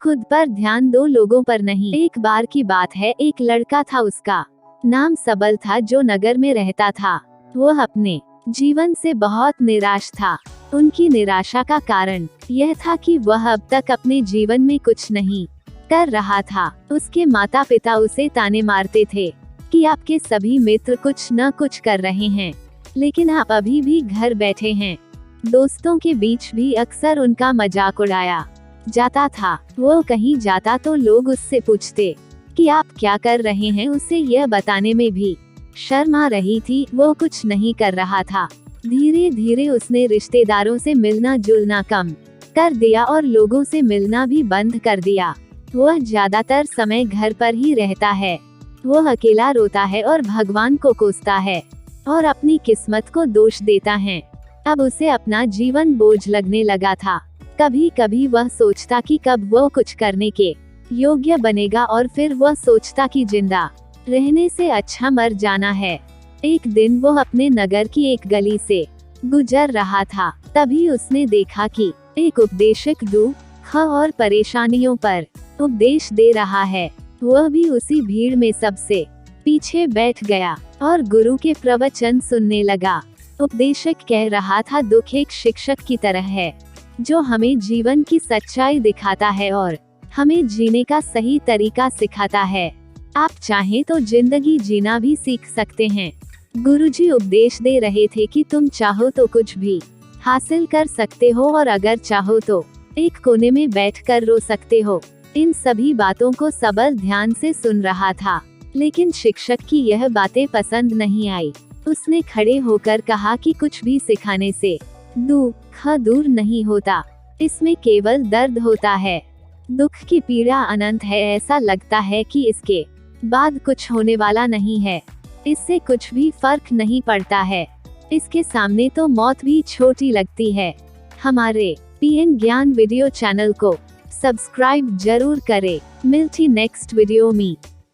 खुद पर ध्यान दो, लोगों पर नहीं। एक बार की बात है, एक लड़का था, उसका नाम सबल था, जो नगर में रहता था। वह अपने जीवन से बहुत निराश था। उनकी निराशा का कारण यह था कि वह अब तक अपने जीवन में कुछ नहीं कर रहा था। उसके माता पिता उसे ताने मारते थे कि आपके सभी मित्र कुछ न कुछ कर रहे हैं, लेकिन आप अभी भी घर बैठे हैं। दोस्तों के बीच भी अक्सर उनका मजाक उड़ाया जाता था। वो कहीं जाता तो लोग उससे पूछते कि आप क्या कर रहे हैं। उसे यह बताने में भी शर्म आ रही थी, वो कुछ नहीं कर रहा था। धीरे धीरे उसने रिश्तेदारों से मिलना जुलना कम कर दिया और लोगों से मिलना भी बंद कर दिया। वह ज्यादातर समय घर पर ही रहता है। वह अकेला रोता है और भगवान को कोसता है और अपनी किस्मत को दोष देता है। अब उसे अपना जीवन बोझ लगने लगा था। कभी कभी वह सोचता कि कब वो कुछ करने के योग्य बनेगा, और फिर वह सोचता कि जिंदा रहने से अच्छा मर जाना है। एक दिन वो अपने नगर की एक गली से गुजर रहा था, तभी उसने देखा कि एक उपदेशक दुख और परेशानियों पर उपदेश दे रहा है। वह भी उसी भीड़ में सबसे पीछे बैठ गया और गुरु के प्रवचन सुनने लगा। उपदेशक कह रहा था, दुख एक शिक्षक की तरह है जो हमें जीवन की सच्चाई दिखाता है और हमें जीने का सही तरीका सिखाता है। आप चाहें तो जिंदगी जीना भी सीख सकते हैं। गुरुजी उपदेश दे रहे थे कि तुम चाहो तो कुछ भी हासिल कर सकते हो, और अगर चाहो तो एक कोने में बैठकर रो सकते हो। इन सभी बातों को सबल ध्यान से सुन रहा था, लेकिन शिक्षक की यह बातें पसंद नहीं आई। उसने खड़े होकर कहा कि कुछ भी सिखाने से दुख दूर नहीं होता, इसमें केवल दर्द होता है। दुख की पीड़ा अनंत है, ऐसा लगता है कि इसके बाद कुछ होने वाला नहीं है, इससे कुछ भी फर्क नहीं पड़ता है, इसके सामने तो मौत भी छोटी लगती है। हमारे पीएन ज्ञान वीडियो चैनल को सब्सक्राइब जरूर करें। मिलती नेक्स्ट वीडियो में।